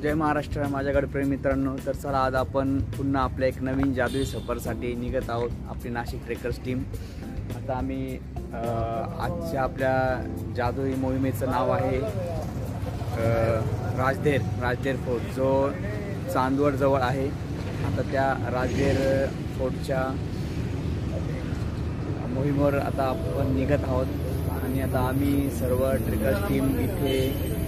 जय महाराष्ट्र माझ्या गडप्रेमी मित्रांनो। तर चला आज आपण पुन्हा आपल्या एक नवीन जादुई सफरसाठी निघत आहोत, आपली नाशिक ट्रेकर्स टीम। आता आम्ही आजच्या आपल्या जादुई मोहिमेचं नाव आहे राजदेर फोर्ट, जो चांदवड जवळ आहे। आता त्या राजदेर फोर्टच्या मोहिमेवर आता आपण निघत आहोत आणि आता आम्ही सर्व ट्रेकर्स टीम इथे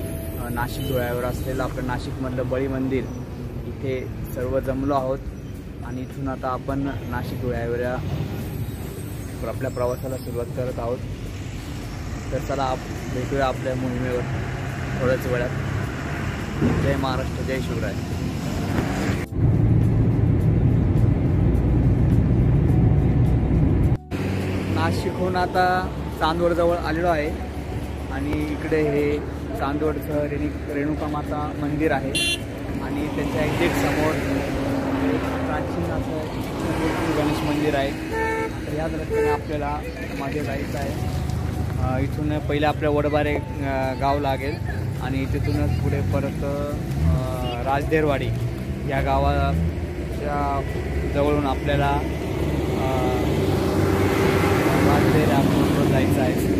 नाशिक डोळ्यावर असलेलं आपलं नाशिकमधलं बळी मंदिर इथे सर्व जमलो आहोत आणि इथून आता आपण नाशिक डोळ्यावर आपल्या प्रवासाला सुरुवात करत आहोत। तर चला भेटूया आपल्या मोहिमेवर थोड्याच वेळात। जय महाराष्ट्र, जय शिवराय। नाशिकहून आता चांदवडजवळ आलेलो आहे आणि इकडे हे चांदवडचं रेणुका माता मंदिर आहे आणि त्याच्या एक्झॅक्ट समोर एक प्राचीन असं गणेश मंदिर आहे। तर याच रस्त्याने आपल्याला मागे जायचं आहे। इथून पहिले आपल्या वडबारे गाव लागेल आणि तिथूनच पुढे परत राजदेरवाडी या गावाच्या जवळून आपल्याला राजदेर एअरपोर्टवर जायचं आहे।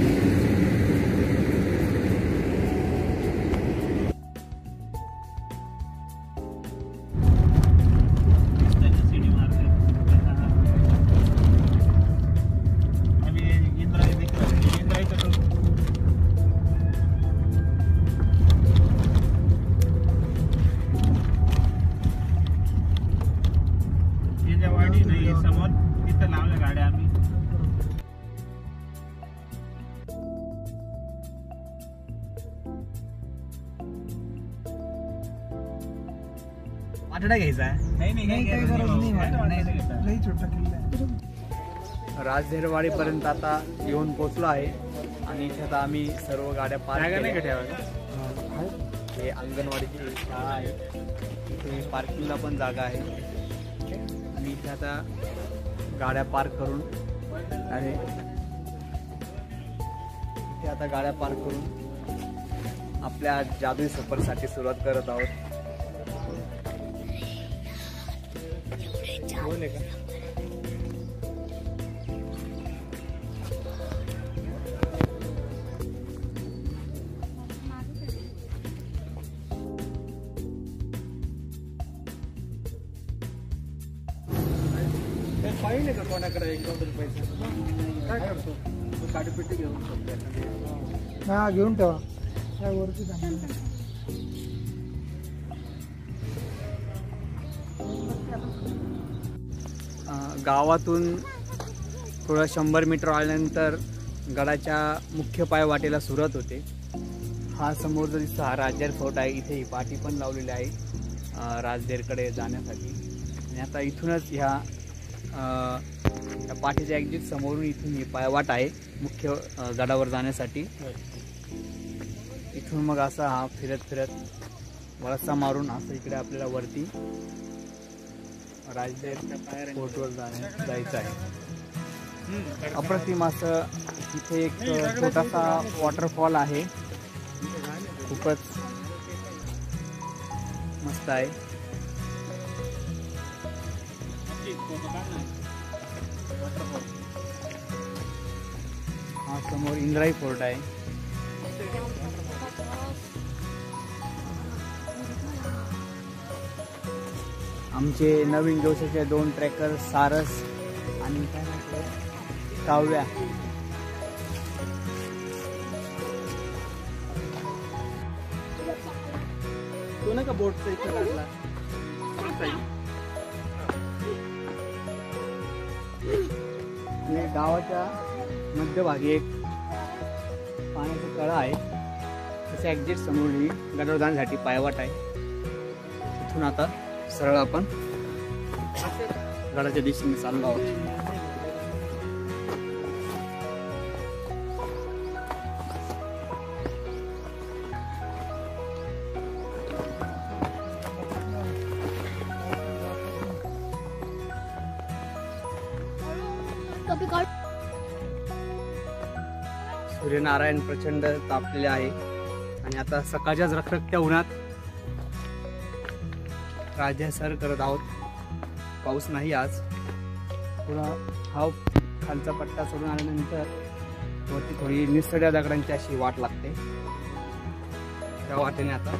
समोर तिथं लावल्या गाड्या आम्ही। वाटाडा घ्यायचा आहे? नाही काही गरज नाही, छोटा किल्ला आहे। राजदेरवाडी पर्यंत आता येऊन पोहोचलो आहे आणि इथे आता आम्ही सर्व गाड्या पार्क नाही ठेवायला। हे अंगणवाडीची शाळा आहे, इथे पार्किंगला पण जागा आहे आणि इथे आता गाड्या पार्क करून आहे। इथे आता गाड्या पार्क करून आपल्या जादुई सफरसाठी सुरुवात करत आहोत। बोले का पाहिजे का कोणाकडे 1-2 रुपये काय करतो तो? काडीपेटी घेऊन शकतो। हा घेऊन ठेवा काय वरती गावातून थोडं 100 मीटर आल्यानंतर गडाच्या मुख्य पायवाटेला सुरुवात होते। हा समोर जो दिसतो हा राजदेर फोर्ट आहे। इथे ही पाटी पण लावलेली आहे राजदेरकडे जाण्यासाठी आणि आता इथूनच ह्या पाठीच्या एक्झिट समोरून इथून ही पायवाट आहे मुख्य गडावर जाण्यासाठी। इथून मग असा हा फिरत वळसा मारून असं इकडे आपल्याला वरती राजदेर फोर्टवर जायचं आहे। अप्रतिम असं इथे एक छोटासा वॉटरफॉल आहे, खूपच मस्त आहे। हा समोर इंद्राई फोर्ट आहे। आमचे नवीन जोशाचे 2 ट्रॅकर सारस आणि काय म्हणतात काव्या तो नाही का बोटचा इथे लागला गावाच्या मध्यभागी एक पाण्याचा तळा आहे, त्याच्या एक्झॅक्ट समोर ही गडावर जाण्यासाठी पायवाट आहे। तिथून आता सरळ आपण गडाच्या दिशेने चाललो आहोत। सूर्यनारायण प्रचंड तापलेले आहे आणि आता सकाळच्याच रखरखत्या उन्हात राजधानी सर करत आहोत. पाऊस नाही आज. थोडा हा खालचा पट्टा सोडून आल्यानंतर वरती थोडी निसरड्या दगडांची अशी वाट लागते. त्या वाटेने आता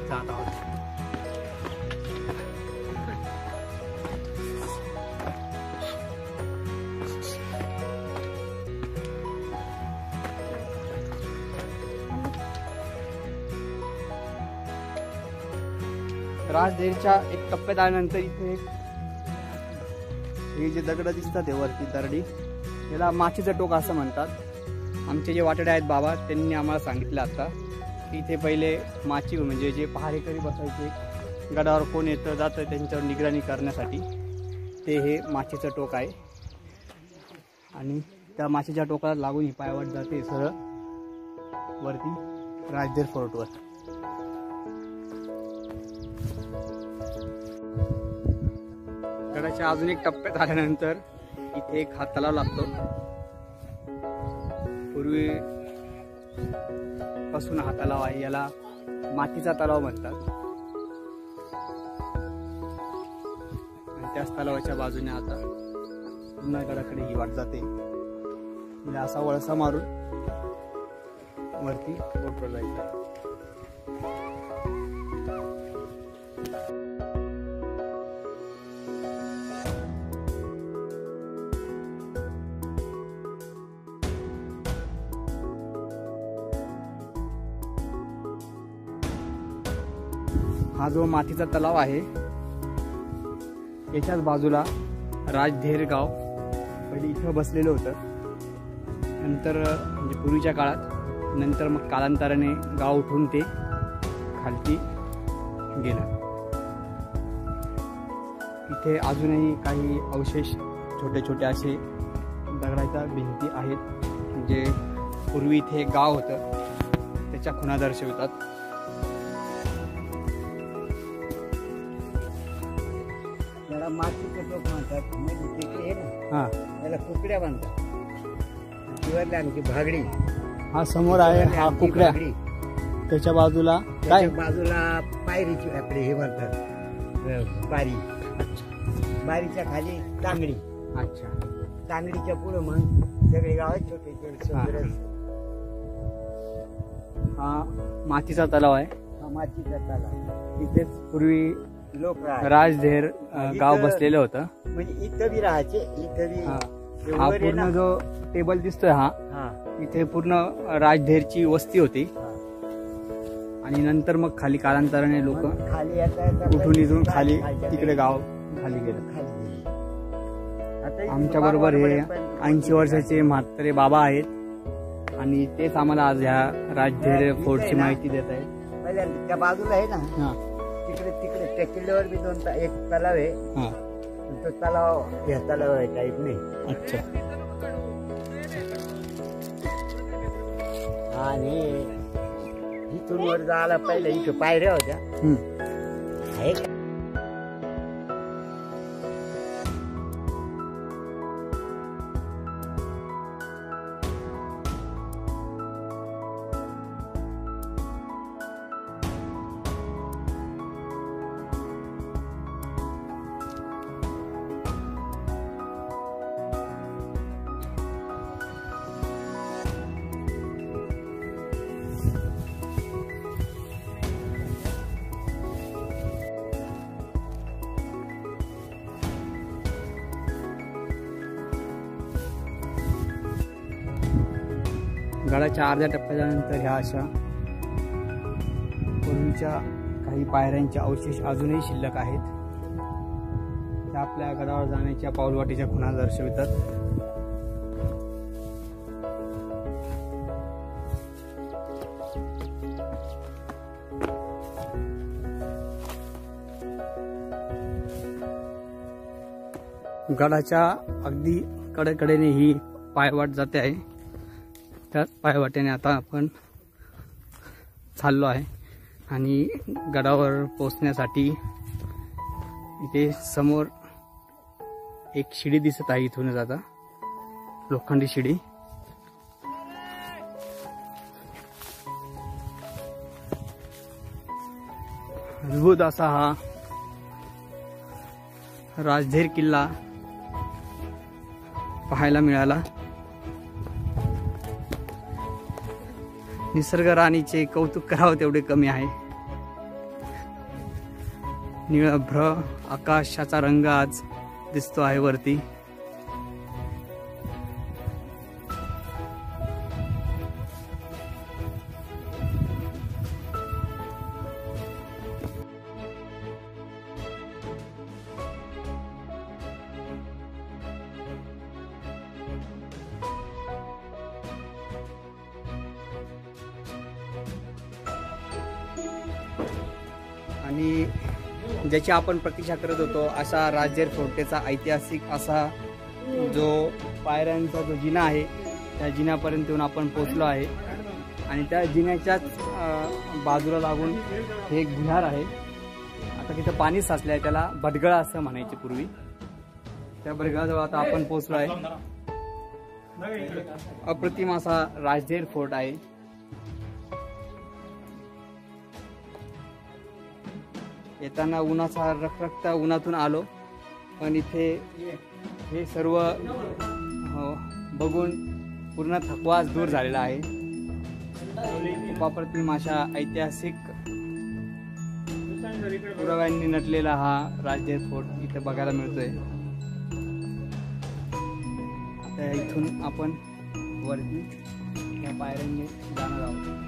जात आहोत. राजदेवीच्या एक टप्प्यात आल्यानंतर इथे हे जे दगड दिसतात ते वरती दरडी, याला माचीचं टोक असं म्हणतात. आमचे जे वाटेडे आहेत बाबा, त्यांनी आम्हाला सांगितलं आता की इथे पहिले माची म्हणजे जे पहारेकरी बसायचे, गडावर कोण येतं जातं त्यांच्यावर निगराणी करण्यासाठी, ते हे माचीचं टोक आहे. आणि त्या माचीच्या टोकाला लागून ही पायवाट जाते सरळ वरती राजदेर फोर्टवर. गडाच्या अजून एक टप्प्यात आल्यानंतर इथे एक हा तलाव लागतो. पूर्वी पासून हा तलाव आहे, याला मातीचा तलाव म्हणतात. आणि त्याच तलावाच्या बाजूने आता पुन्हा गडाकडे ही वाट जाते. तिला असा वळसा मारून वरती फोर्टवर जायचं. हा जो मातीचा तलाव आहे याच्याच बाजूला राजधेर गाव पहिले इथं बसलेलं होतं. नंतर म्हणजे पूर्वीच्या काळात, नंतर मग कालांतराने गाव उठून ते खालती गेलं. इथे अजूनही काही अवशेष छोटे छोटे असे दगडाच्या भिंती आहेत, म्हणजे पूर्वी इथे एक गाव होतं त्याच्या खुणा दर्शवतात. मातीचं टोक म्हणतात, म्हणजे तिकडे ना हां, त्याला कुकड्या बांधतात. तिवरली आमची भागडी. हा समोर आहे हा कुकड्या. त्याच्या बाजूला काय? बाजूला पायरीची आपली हे म्हणतात बारी. बारीच्या खाली तांगडी. अच्छा. तांगडीच्या पुढे मग सगळे गाव आहेत छोटे छोटे. हा मातीचा तलाव आहे. हा मातीचा तलाव. इथेच पूर्वी लोक राजधेर गाव बसलेलं होतं. म्हणजे इथं बी राहायचे. इथं बी हा पूर्ण जो टेबल दिसतोय हा, इथे पूर्ण राजधेरची वस्ती होती. आणि नंतर मग खाली कालांतराने लोक खाली उठून इथून खाली तिकडे गाव खाली गेलं. आमच्या बरोबर हे 80 वर्षाचे म्हातारे बाबा आहेत आणि तेच आम्हाला आज ह्या राजधेर फोर्टची माहिती देत आहेत. त्या बाजूला आहे ना, तिकडे तिकडे त्या किल्ल्यावर बी एक तलाव आहे. तो तलाव ह्या तलाव आहे टाईप नाही. अच्छा. आणि इथून वर जायला पहिल्या इथं पायऱ्या होत्या. आहे का? गडाच्या अर्ध्या टप्प्यानंतर ह्या अशा पूर्वीच्या काही पायऱ्यांचे अवशेष अजूनही शिल्लक आहेत. त्या आपल्या गडावर जाण्याच्या पाऊलवाटेच्या खुणा दर्शवितात. गडाच्या अगदी कडेकडेने ही पायवाट जाते आहे. त्या पायवाटेने आता आपण चाललो आहे आणि गडावर पोहोचण्यासाठी इथे समोर एक शिडी दिसत आहे. इथूनच आता लोखंडी शिडी. मजबूत असा हा राजधीर किल्ला पाहायला मिळाला। निसर्ग राणीचे कौतुक करावं तेवढे कमी आहे। निळभ्र आकाशाचा रंग आज दिसतो आहे वरती। आणि ज्याची आपण प्रतीक्षा करत होतो अशा राजधीर फोर्टचा ऐतिहासिक असा जो पायऱ्यांचा जो जिना आहे त्या जिन्यापर्यंत येऊन आपण पोहोचलो आहे। आणि त्या जिन्याच्याच बाजूला लागून हे एक विहार आहे। आता तिथं पाणी साचलं आहे, त्याला भटगळा असं म्हणायचे पूर्वी। त्या भटगळाजवळ आता आपण पोहोचलो आहे। अप्रतिम असा राजधीर फोर्ट आहे। येताना उन्हाचा रखरखता उन्हातून आलो, पण इथे हे सर्व बघून पूर्ण थकवाच दूर झालेला आहे। अप्रतिम अशा ऐतिहासिक पुराव्यांनी नटलेला हा राजधीर फोर्ट इथे बघायला मिळतोय। आता इथून आपण वरती या पायऱ्यांनी जाणार आहोत।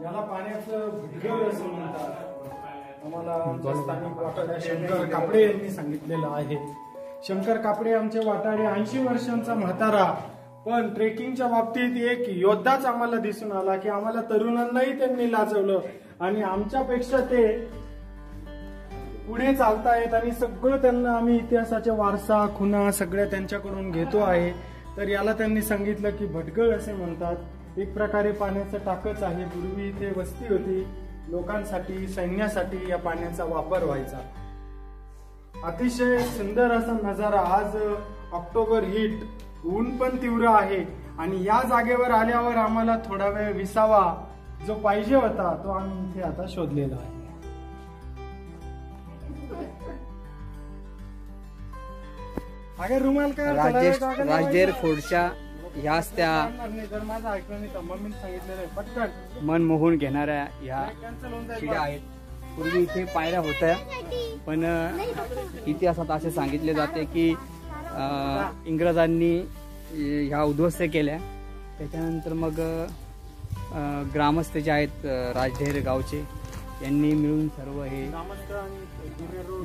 याला पाण्याचं भटगळ असं म्हणतात। आम्हाला स्थानिक वाटाडे शंकर कापडे यांनी सांगितलेलं आहे। शंकर कापडे आमचे वाटाडे 80 वर्षांचा म्हातारा, पण ट्रेकिंगच्या बाबतीत एक योद्धाच आम्हाला दिसून आला की आम्हाला तरुणांनाही त्यांनी लाजवलं आणि आमच्यापेक्षा ते पुढे चालतायत आणि सगळं त्यांना आम्ही इतिहासाचे वारसा खुणा सगळ्या त्यांच्याकडून घेतो आहे। तर याला त्यांनी सांगितलं की भटगळ असे म्हणतात। एक प्रकारे पाण्याचं टाकच आहे। पूर्वी इथे वस्ती होती, लोकांसाठी सैन्यासाठी या पाण्याचा वापर व्हायचा। अतिशय सुंदर असा नजारा। आज ऑक्टोबर हीट, ऊन पण तीव्र आहे आणि या जागेवर आल्यावर आम्हाला थोडा वेळ विसावा जो पाहिजे होता तो आम्ही इथे आता शोधलेला आहे। अगर रुमाल का राजधीर फोर्टच्या ह्याच त्या मन मोहून घेणाऱ्या ह्या शिड्या आहेत। पूर्वी इथे पायऱ्या होत्या, पण इतिहासात असे सांगितले जाते की इंग्रजांनी ह्या उद्ध्वस्त केल्या। त्याच्यानंतर मग ग्रामस्थ जे आहेत राजधीर गावचे यांनी मिळून सर्व हे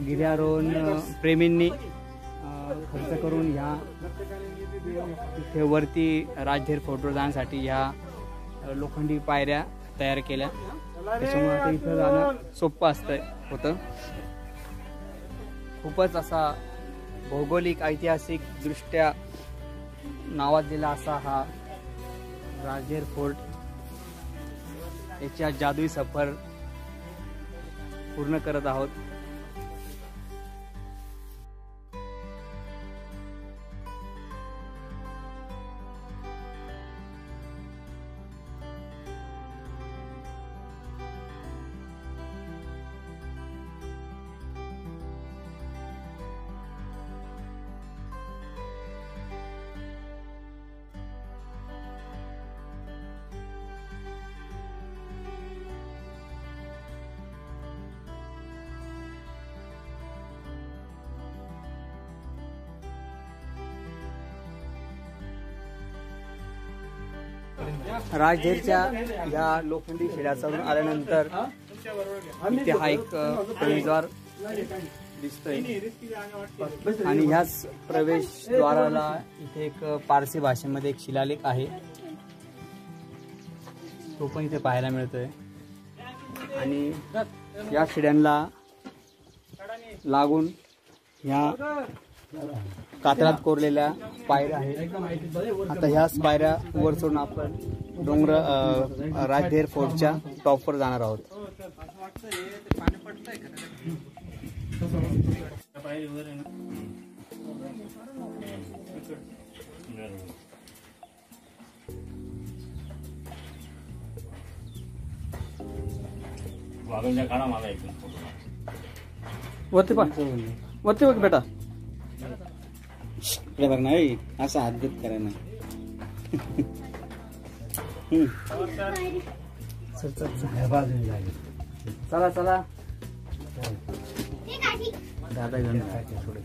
गिर्यारोहण प्रेमींनी खर्च करून ह्या इथे वरती राजधीर फोर्टवर जाण्यासाठी ह्या लोखंडी पायऱ्या तयार केल्या। त्याच्यामुळे आता इथं जाणं सोपं होतं। खूपच असा भौगोलिक ऐतिहासिक दृष्ट्या नावाजलेला असा हा राजधीर फोर्ट याची जादुई सफर पूर्ण करत आहोत। राजधीरच्या या लोखंडी शिड्या चढून आल्यानंतर इथे हा एक प्रवेशद्वार दिसतोय आणि ह्याच प्रवेशद्वाराला इथे एक पारसी भाषेमध्ये एक शिलालेख आहे, तो पण इथे पाहायला मिळतोय. आणि या शिड्यांना लागून ह्या कातळात कोरलेल्या पायऱ्या आहेत. आता ह्याच पायऱ्या वर चढून आपण डोंगर राजधेर फोर्टच्या टॉपवर जाणार आहोत. वरती बघ बेटा, बघ नाही असा हात करा ना. चला चला दादा घेऊन थोडे.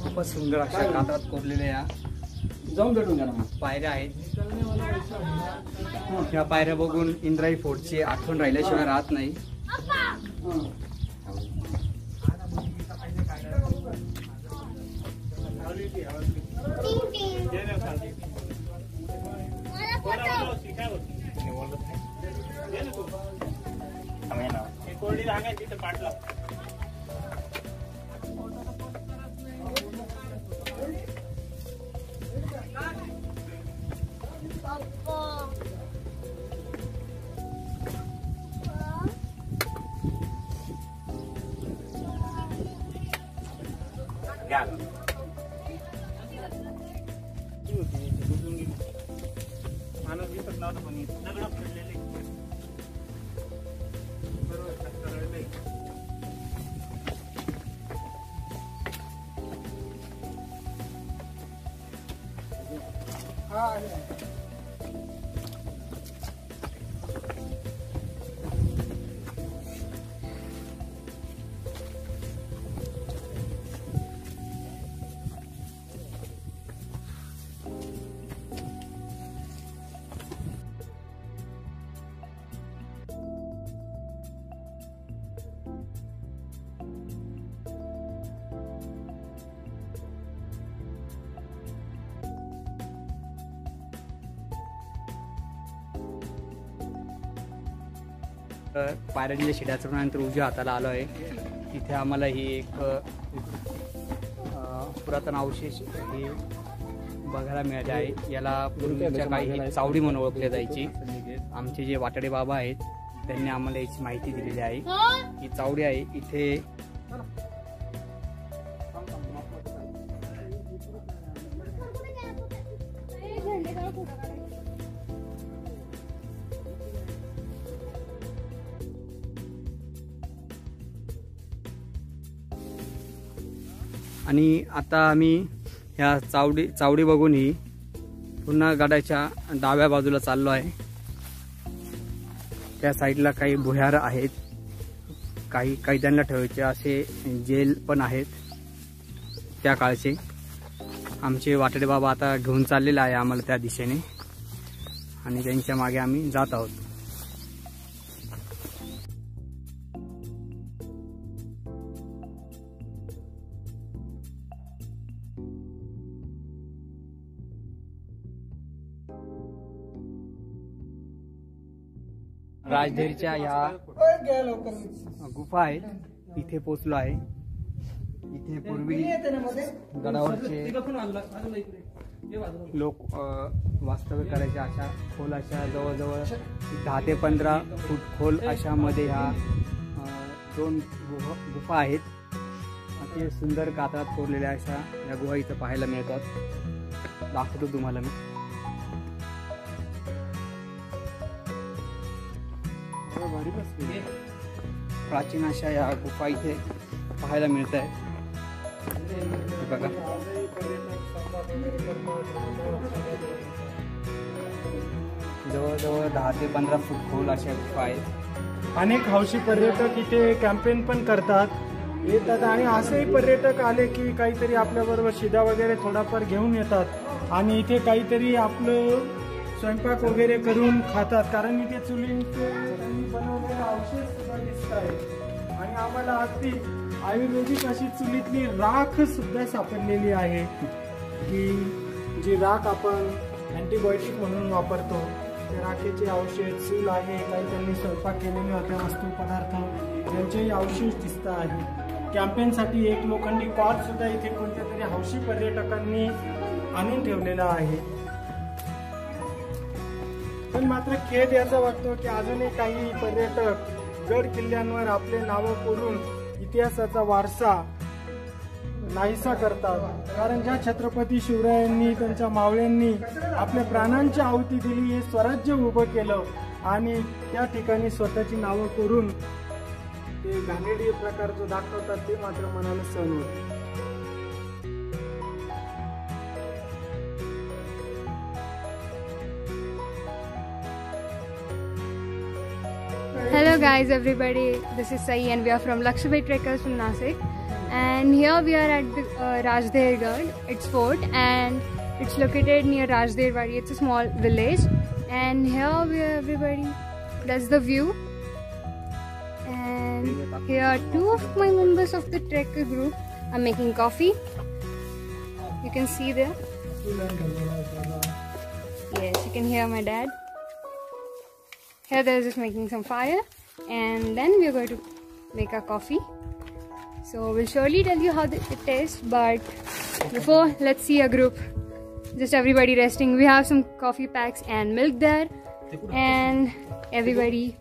खूपच सुंदर अशा कातळात कोरलेल्या या जाऊन भेटून घ्या ना पायऱ्या आहेत. या पायऱ्या बघून इंद्राई फोर्टची आठवण राहिल्याशिवाय राहत नाही. पायऱ्यांच्या शिड्या चढूनंतर उजव्या हाताला आलो आहे. तिथे आम्हाला ही एक पुरातन अवशेष हे बघायला मिळाले आहे. याला पूर्वीच्या काही चावडी म्हणून ओळखले जायची. आमचे जे वाटाडे बाबा आहेत त्यांनी आम्हाला याची माहिती दिलेली आहे. ही चावडी आहे इथे आणि आता आम्ही ह्या चावडी बघून ही पुन्हा गडाच्या डाव्या बाजूला चाललो आहे. त्या साईडला काही भुयार आहेत, काही कैद्यांना ठेवायचे असे जेल पण आहेत त्या काळचे. आमचे वाटडे बाबा आता घेऊन चाललेले आहे आम्हाला त्या दिशेने आणि त्यांच्या मागे आम्ही जात आहोत. राजधेरच्या या गुफा आहेत, इथे पोचलो आहे. इथे पूर्वी गडावरचे लोक वास्तव्य करायचे. अशा खोल अशा जवळजवळ 10 ते 15 फूट खोल अशा मध्ये ह्या 2 गुफा आहेत. अति सुंदर कातळात कोरलेल्या अशा या गुहा इथं पाहायला मिळतात. दाखवतो तुम्हाला मी. प्राचीन अशा या गुफा इथे पाहायला मिळत आहेत. बघा जवळजवळ 10 ते 15 फूट खोल अशा गुफा आहेत. अनेक हौशी पर्यटक इथे कॅम्पेन पण करतात, येतात आणि असेही पर्यटक आले की काहीतरी आपल्याबरोबर शिदा वगैरे थोडाफार घेऊन येतात आणि इथे काहीतरी आपलं स्वयंपाक वगैरे करून खातात, कारण इथे चुलींचे बनवलेले अवशेष सुद्धा दिसत आहेत आणि आम्हाला अगदी आयुर्वेदिक अशी चुलीतली राख सुद्धा सापडलेली आहे की जी राख आपण अँटीबायोटिक म्हणून वापरतो. त्या राखेचे अवशेष, चूल आहे, काही त्यांनी स्वयंपाक केलेले होते वस्तू पदार्थ यांचेही अवशेष दिसत आहेत. कॅम्पेनसाठी एक लोखंडी कॉर्ड सुद्धा इथे कोणत्या तरी हौशी पर्यटकांनी आणून ठेवलेला आहे. पण मात्र खेद याचा वाटतो की अजूनही काही पर्यटक गड किल्ल्यांवर आपले नावं कोरून इतिहासाचा वारसा नाहीसा करतात. कारण ज्या छत्रपती शिवरायांनी त्यांच्या मावळ्यांनी आपल्या प्राणांची आहुती दिली, हे स्वराज्य उभं केलं आणि त्या ठिकाणी स्वतःची नावं करून ते घाणेरडी प्रकार जो दाखवतात ते मात्र मनाला सहन होत. Hello guys, everybody, this is Sai and we are from Lakshmi Trekkers from Nasik, and here we are at the Rajder Gad. It's fort and it's located near Rajder Wadi. It's a small village and here we are, everybody, that's the view. And here are two of my members of the trekker group are making coffee. You can see there. Yes, you can hear my dad. Here they're just making some fire and then we're going to make our coffee. So we'll surely tell you how it tastes, but before, let's see a group. Just everybody resting. We have some coffee packs and milk there and everybody.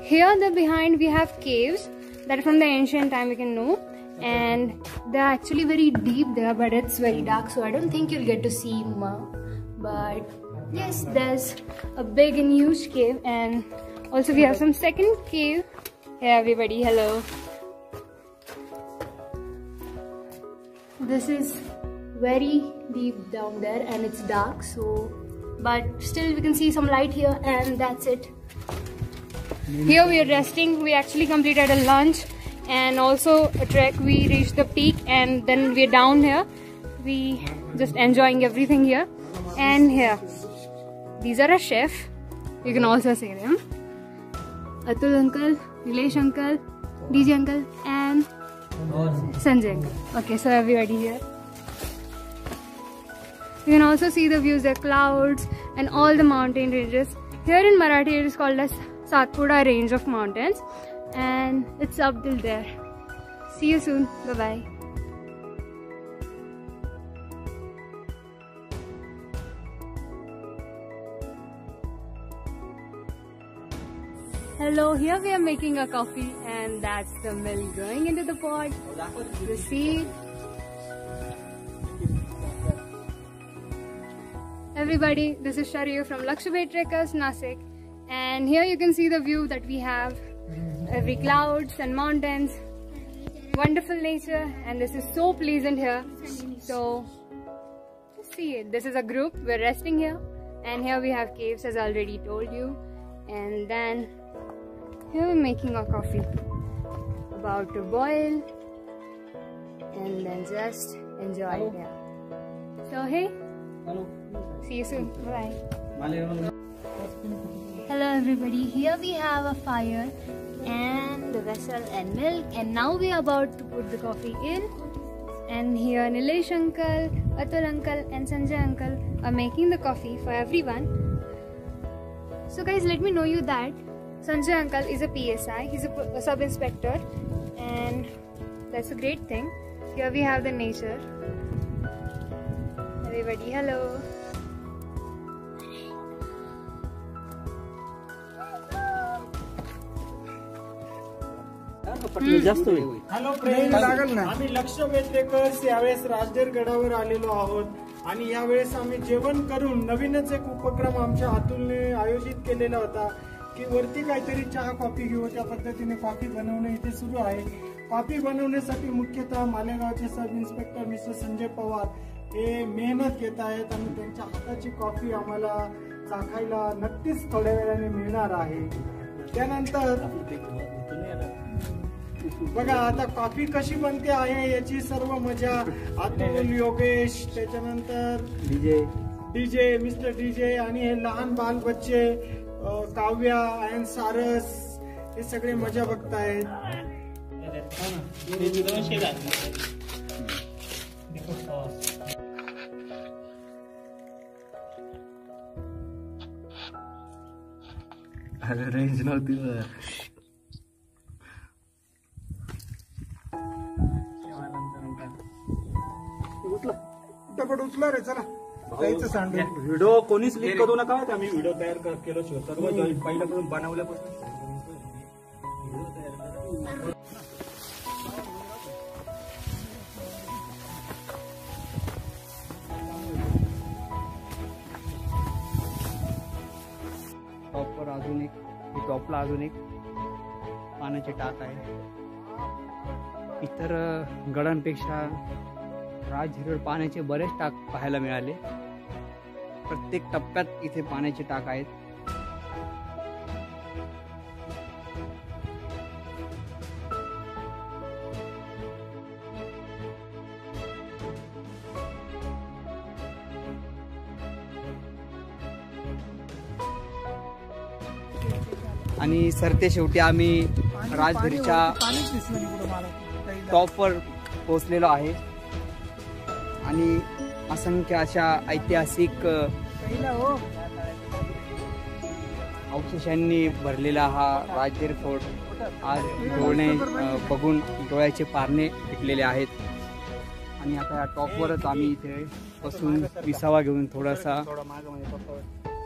Here the behind we have caves that from the ancient time we can know, and they're actually very deep there, but it's very dark, so I don't think you'll get to see more. But yes, there's a big and huge cave, and also we have some second cave. Hey everybody, hello. This is very deep down there and it's dark, so but still we can see some light here, and that's it. Here we are resting. We actually completed a lunch and also a trek. We reached the peak and then we're down here. We just enjoying everything here. And here, these are a chef, you can also see them. Atul uncle, Nilesh uncle, DJ uncle and Sanjay uncle. Okay, so everybody here. You can also see the views, the clouds and all the mountain ranges. Here in Marathi it is called as Satpura range of mountains and it's up till there. See you soon, bye bye. Hello, here we are making a coffee and that's the milk going into the pot. You see? Everybody, this is Shariyu from Lakshmi Trekkers, Nasik, and here you can see the view that we have. Every clouds and mountains, wonderful nature, and this is so pleasant here. So, just see it. This is a group, we're resting here, and here we have caves as I already told you, and then here we're making our coffee, about to boil, and then just enjoy it here. So hey, see you soon, bye. Hello everybody, here we have a fire and the vessel and milk, and now we are about to put the coffee in. And here Nilesh uncle, Atul uncle and Sanjay uncle are making the coffee for everyone. So guys, let me know you that Sanjay uncle is a PSI, he's a sub-inspector, and that's a great thing. Here we have the nature. Everybody, hello. Hello friends, आम्ही Lakshmi trekkers यावेळेस राजदेर गडावर आलेलो आहोत आणि यावेळेस आम्ही जेवण करून नवीनच एक उपक्रम आमच्या अतुलने आयोजित केलेला होता की वरती काहीतरी चहा कॉफी घेऊ, त्या पद्धतीने कॉफी बनवणे इथे सुरू आहे. कॉफी बनवण्यासाठी मुख्यतः मालेगावचे sub inspector mister Sanjay Pawar हे मेहनत घेत आहेत आणि त्यांच्या हाताची कॉफी आम्हाला चाखायला नक्कीच थोड्या वेळाने मिळणार आहे. त्यानंतर बघा आता कॉफी कशी बनते आहे याची सर्व मजा अतुल, योगेश, त्याच्यानंतर डीजे मिस्टर डीजे आणि हे लहान बाल बच्चे काव्या अँड सारस हे सगळे मजा बघतायत. रेंज नव्हती. उचला रे, चला जायचं सांगू. व्हिडिओ कोणीच लीक करू नका. आम्ही व्हिडिओ तयार केलो सर्व पहिल्यापासून बनवल्यापासून. टॉपवर अजून एक, टॉपला अजून एक पाण्याचे टाक आहे. इतर गडांपेक्षा राजहिरड पाण्याचे बरेच टाक पाहायला मिळाले. प्रत्येक टप्प्यात इथे पाण्याचे टाक आहेत. आणि सरते शेवटी आम्ही राजगिरीच्या टॉपवर पोहोचलेलो आहे आणि असंख्य अशा ऐतिहासिक अवशेषांनी भरलेला हा राजगीर फोर्ट आज बघून डोळ्याचे पारणे पिकलेले आहेत. आणि आता या टॉपवरच आम्ही इथे बसून विसावा घेऊन थोडासा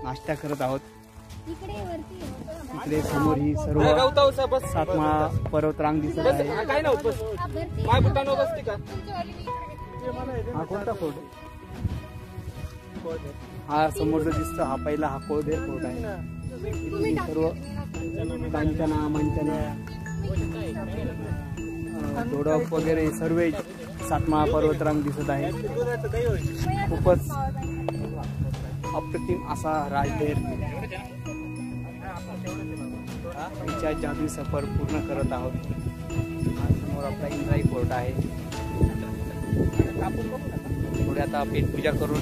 नाश्ता करत आहोत. इकडे समोर ही सर्व सातमाळा पर्वतरांग दिसत आहे. हा कोणता फोर्ट? हा समोर जो दिसतो हा पहिला हा कोळधेर फोर्ट आहे. सर्व कांचना मंचना धोडप वगैरे सर्व सातमाळा पर्वतरांग दिसत आहे. खूपच अप्रतिम असा राजधीर तिच्या जादू सफर पूर्ण करत आहोत. समोर आपला इंद्राई फोर्ट आहे. पुढे आता पेटपूजा करून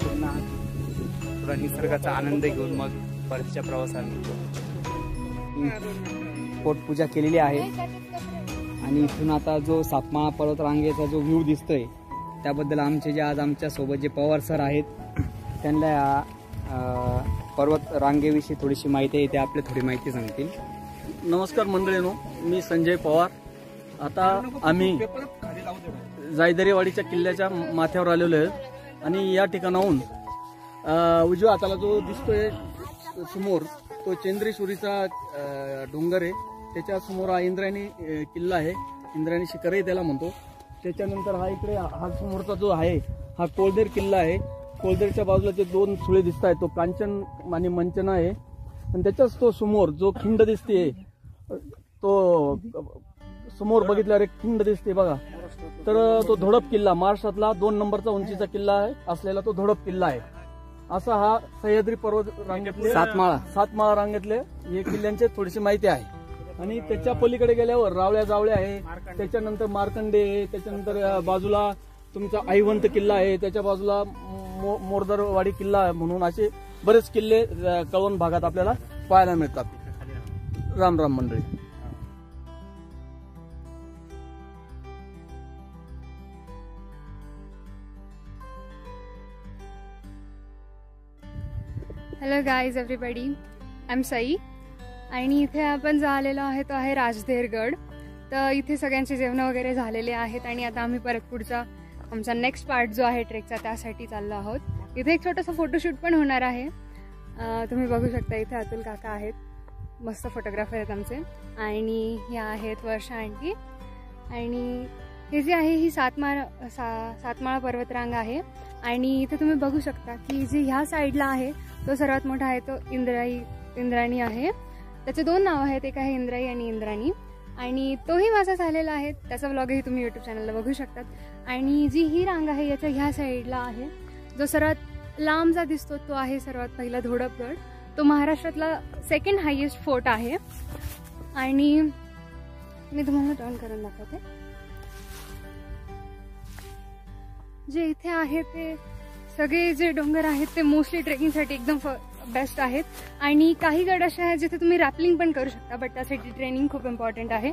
पुन्हा थोडा निसर्गाचा आनंद घेऊन मग परतच्या प्रवासाला पोटपूजा केलेली आहे. आणि इथून आता जो सातमाळा पर्वतरांगेचा जो व्ह्यू दिसतोय त्याबद्दल आमचे जे आज आमच्या सोबत जे पवार सर आहेत त्यांना या पर्वत रांगेविषयी थोडीशी माहिती आहे, ते आपले थोडी माहिती सांगतील. नमस्कार मंडळींनो, मी संजय पवार. आता आम्ही जायदरेवाडीच्या किल्ल्याच्या माथ्यावर आलेलो आहे आणि या ठिकाणाहून उजव्या हाताला जो दिसतोय समोर तो चंद्रेश्वरीचा डोंगर आहे. त्याच्या समोर हा इंद्रायणी किल्ला आहे, इंद्रायणी शिखरही त्याला म्हणतो. त्याच्यानंतर हा इकडे हा समोरचा जो आहे हा कोळधेर किल्ला आहे. कोळधेरच्या बाजूला जे दोन सुळे दिसत आहेत तो कांचन आणि मंचना आहे. आणि त्याच्याच तो समोर जो खिंड दिसते तो समोर बघितल्यावर एक खिंड दिसते बघा, तर तो धोडप किल्ला महाराष्ट्रातला 2 नंबरचा उंचीचा किल्ला आहे असलेला तो धोडप किल्ला आहे. असा हा सह्याद्री पर्वत रांगेतले सातमाळा रांगेतले हे किल्ल्यांची थोडीशी माहिती आहे. आणि त्याच्या पलीकडे गेल्यावर रावळ्या जावळ्या आहे, त्याच्यानंतर मार्कंडे आहे, त्याच्यानंतर बाजूला तुमचा आईवंत किल्ला आहे, त्याच्या बाजूला मोरदरवाडी किल्ला म्हणून असे बरेच किल्ले कळवण भागात आपल्याला पाहायला मिळतात. राम राम मंडळी. Hello guys everybody, I am Sai आणि इथे आपण जो आलेलो आहे तो आहे राजधीरगड. तर इथे सगळ्यांचे जेवण वगैरे झालेले आहेत आणि आता आम्ही परत पुढचा आमचा नेक्स्ट पार्ट जो आहे ट्रेकचा त्यासाठी चाललो आहोत. इथे एक छोटासा फोटोशूट पण होणार आहे. तुम्ही बघू शकता इथे अतुल काका आहेत, मस्त फोटोग्राफर आहेत आमचे. आणि ह्या आहेत वर्षा आंटी. आणि हे जे आहे ही सातमाळा पर्वतरांग आहे. आणि इथे तुम्ही बघू शकता की जे ह्या साईडला आहे तो सर्वात मोठा आहे तो इंद्राई इंद्राणी आहे. त्याचे 2 नाव आहेत, एक आहे इंद्राई आणि इंद्राणी. आणि तोही माझा झालेला आहे, त्याचा व्लॉगही तुम्ही यूट्यूब चॅनलला बघू शकतात. आणि जी ही रांग आहे याच्या ह्या साईडला आहे, जो सर्वात लांबचा दिसतो तो आहे सर्वात पहिला धोडपगड. तो महाराष्ट्रातला 2nd हायेस्ट फोर्ट आहे. आणि मी तुम्हाला टर्न करून दाखवते. जे इथे आहे ते सगळे जे डोंगर आहेत ते मोस्टली ट्रेकिंगसाठी एकदम बेस्ट आहेत. आणि काही गड असे आहेत जिथे तुम्ही रॅपलिंग पण करू शकता, बट त्यासाठी ट्रेनिंग खूप इम्पॉर्टंट आहे.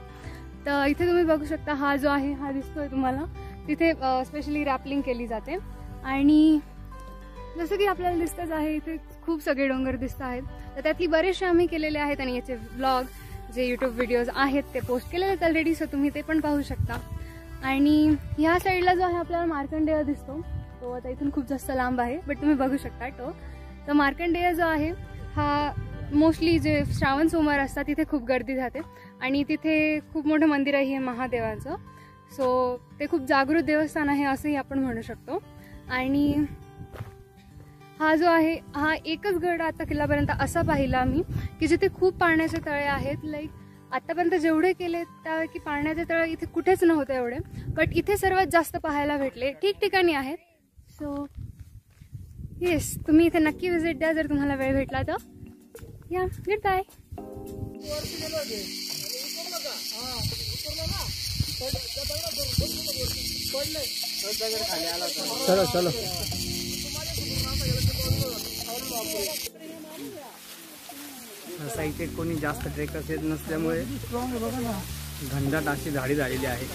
तर इथे तुम्ही बघू शकता, हा जो आहे हा दिसतोय तुम्हाला, तिथे स्पेशली रॅपलिंग केली जाते. आणि जसं की आपल्याला दिसतच आहे इथे खूप सगळे डोंगर दिसत आहेत. तर त्यातली बरेचसे आम्ही केलेले आहेत आणि याचे व्लॉग जे यूट्यूब व्हिडिओज आहेत ते पोस्ट केलेले आहेत ऑलरेडी, सो तुम्ही ते पण पाहू शकता. आणि ह्या साईडला जो आहे आपल्याला मार्कंडेय दिसतो, तो आता इथून खूप जास्त लांब आहे, बट तुम्ही बघू शकता तो. तर मार्कंडेय जो आहे हा मोस्टली जे श्रावण सोमवार असतात तिथे खूप गर्दी जाते. आणि तिथे खूप मोठं मंदिर आहे महादेवाचं, सो ते खूप जागृत देवस्थान आहे असंही आपण म्हणू शकतो. आणि हा जो आहे हा एकच गड आता किल्ल्यापर्यंत असा पाहिला मी की जिथे खूप पाण्याचे तळे आहेत. लाईक आतापर्यंत जेवढे केले त्यापैकी पाण्याचे तळे इथे कुठेच नव्हते एवढे, बट इथे सर्वात जास्त पाहायला भेटले. ठिकठिकाणी आहेत. सो येस, तुम्ही इथे नक्की व्हिजिट द्या जर तुम्हाला वेळ भेटला तर. या, गुड बाय. चलो चलो. इथे कोणी जास्त ट्रेकर्स येत नसल्यामुळे घनदाट अशी झाडी झालेली आहे.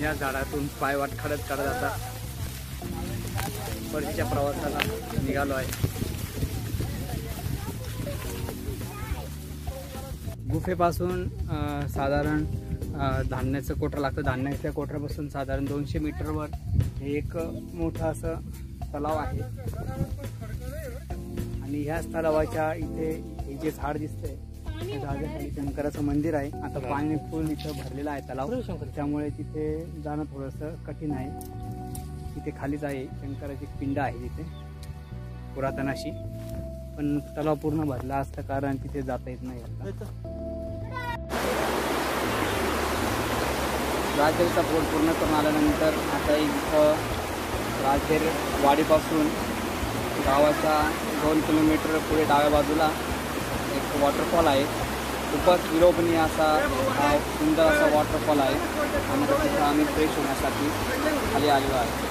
या झाडातून पाय वाट काढत आता परतीच्या प्रवासाला निघालो आहे. गुफेपासून साधारण धान्याचं कोटर लागतं. धान्याच्या कोटऱ्यापासून साधारण 200 मीटरवर एक मोठं असं तलाव आहे. आणि ह्याच तलावाच्या इथे हे जे झाड दिसतंय त्या झाडाखाली शंकराचं मंदिर आहे. आता पाणी फुल इथं भरलेलं आहे तलाव, त्यामुळे तिथे जाणं थोडंसं कठीण आहे. तिथे खालीच आहे शंकराची पिंड आहे तिथे पुरातन अशी, पण तलाव पूर्ण भरला असतं कारण तिथे जाता येत नाही. राजगिरीचा पोट पूर्ण करून आल्यानंतर आता इथं राजगिर वाडीपासून गावाच्या 2 किलोमीटर पुढे डाव्या बाजूला एक वॉटरफॉल आहे. खूपच विलोभनीय असा हा सुंदर असा वॉटरफॉल आहे. आणि तिथं आम्ही फ्रेश होण्यासाठी खाली आलेलो आहे.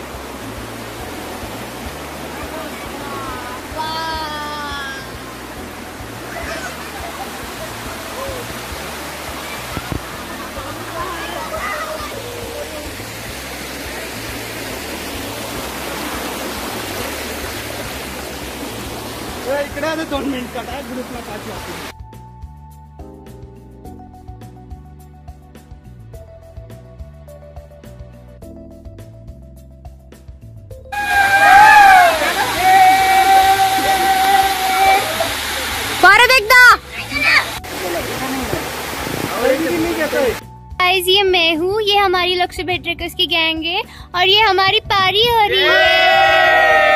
इकडे आता 2 मिनिट काढा ग्रुपला पाठवा. गाइस, ये मैं हूँ, ये हमारी लक्ष्य भेट ट्रेकर्स की गैंग है और ये हमारी पारी हो रही है.